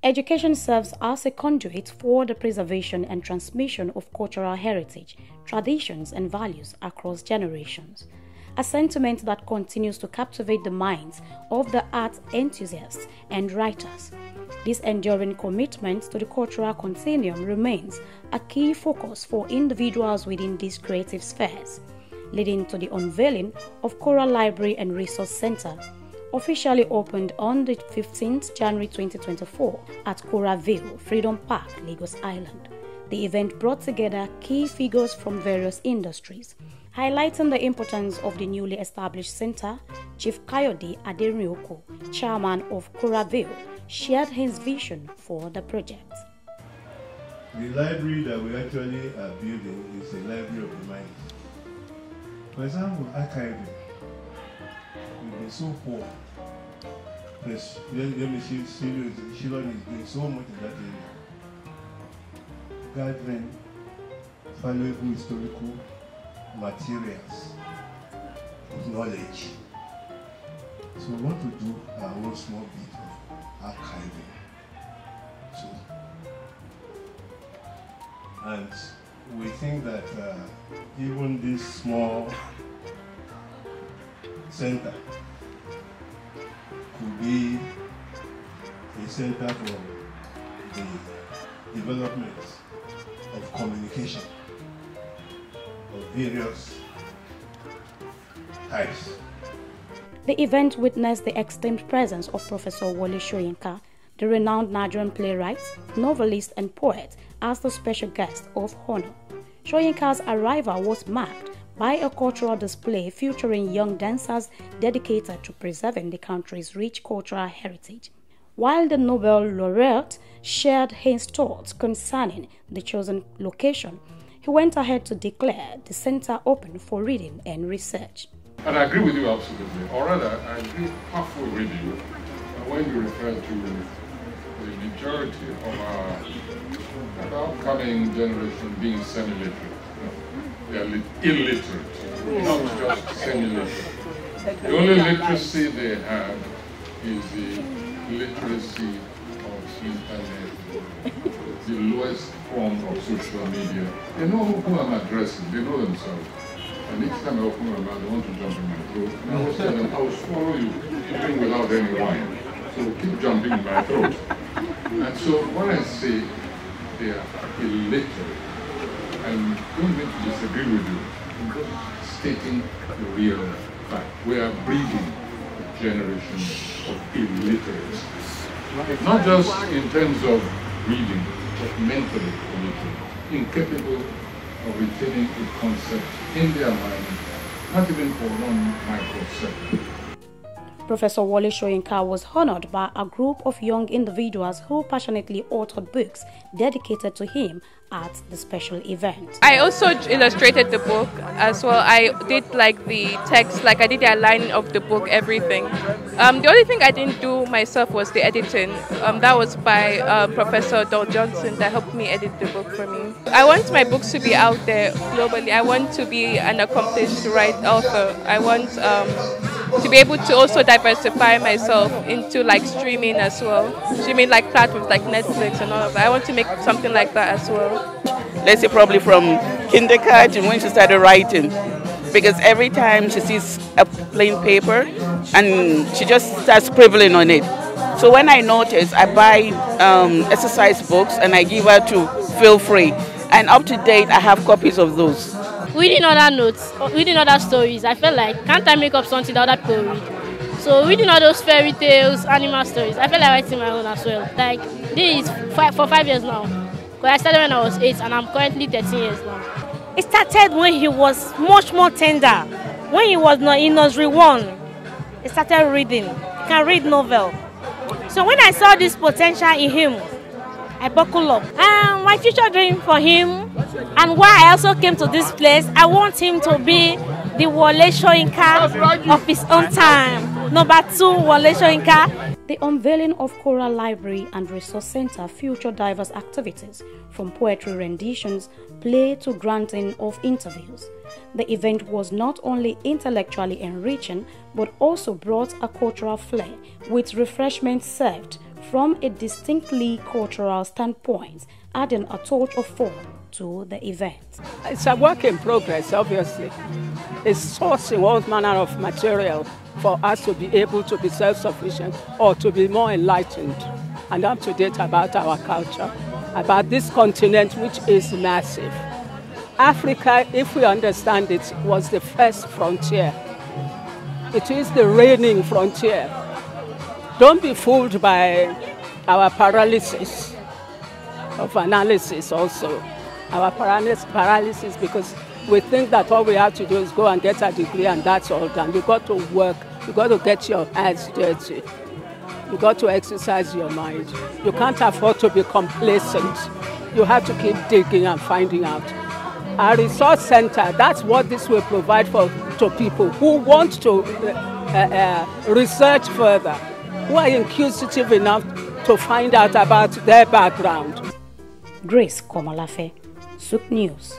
Education serves as a conduit for the preservation and transmission of cultural heritage, traditions, and values across generations. A sentiment that continues to captivate the minds of the art enthusiasts and writers. This enduring commitment to the cultural continuum remains a key focus for individuals within these creative spheres, leading to the unveiling of Cora Library and Resource Center, officially opened on the 15th January 2024 at Cora View, Freedom Park, Lagos Island. The event brought together key figures from various industries. Highlighting the importance of the newly established center, Chief Kayode Aderioko, chairman of Cora View, shared his vision for the project. The library that we actually are building is a library of the mind. For example, archiving. We've been so poor. Plus, Shilon is doing so much in that area. Gathering valuable historical materials of knowledge. So we want to do our own small bit of archiving. And we think that even this small center could be a center for the development of communication of various types. The event witnessed the esteemed presence of Professor Wole Soyinka, the renowned Nigerian playwright, novelist, and poet, as the special guest of honor. Soyinka's arrival was marked by a cultural display featuring young dancers dedicated to preserving the country's rich cultural heritage. While the Nobel laureate shared his thoughts concerning the chosen location, he went ahead to declare the center open for reading and research. And I agree with you absolutely, or rather, I agree halfway with you when you refer to the majority of our upcoming generation being semi-literate. They are illiterate, not just semi-literate. The only literacy they have is the literacy of internet, the lowest form of social media. They know who I'm addressing, they know themselves. And each time I open my mouth, they want to jump in my throat. And I always tell them, I will swallow you even without any wine. So keep jumping in my throat. And so when I say they are illiterate, I don't mean to disagree with you. I'm just stating the real fact. We are breeding a generation of illiterates. Not just in terms of reading, but mentally illiterate, incapable of retaining a concept in their mind, not even for 1 microsecond. Professor Wole Soyinka was honored by a group of young individuals who passionately authored books dedicated to him at the special event. I also illustrated the book as well. I did like the text, like I did the outline of the book, everything. The only thing I didn't do myself was the editing. That was by Professor Dol Johnson that helped me edit the book for me. I want my books to be out there globally. I want to be an accomplished author. I want to be able to also diversify myself into like streaming as well. Streaming like platforms like Netflix and all of that. I want to make something like that as well. Let's say probably from kindergarten when she started writing, because every time she sees a plain paper and she just starts scribbling on it. So when I notice, I buy exercise books and I give her to feel free. And up to date, I have copies of those. Reading other notes, reading other stories, I felt like, can't I make up something that other people read? So reading all those fairy tales, animal stories, I felt like writing my own as well. Like, this is for 5 years now. Because I started when I was 8 and I'm currently 13 years now. It started when he was much more tender. When he was in nursery 1, he started reading. He can read novel. So when I saw this potential in him, I buckled up. My future dream for him, and why I also came to this place, I want him to be the Wole Soyinka of his own time. Number 2, Wole Soyinka. The unveiling of Cora Library and Resource Center featured diverse activities, from poetry renditions, play to granting of interviews. The event was not only intellectually enriching, but also brought a cultural flair, with refreshments served from a distinctly cultural standpoint, adding a touch of fun to the event. It's a work in progress, obviously. It's sourcing all manner of material for us to be able to be self-sufficient or to be more enlightened and up to date about our culture, about this continent which is massive. Africa, if we understand it, was the first frontier. It is the reigning frontier. Don't be fooled by our paralysis of analysis also. Our paralysis because we think that all we have to do is go and get a degree and that's all done. You've got to work. You've got to get your hands dirty. You've got to exercise your mind. You can't afford to be complacent. You have to keep digging and finding out. Our resource center, that's what this will provide to people who want to research further, who are inquisitive enough to find out about their background. Grace Komalafe, Souk News.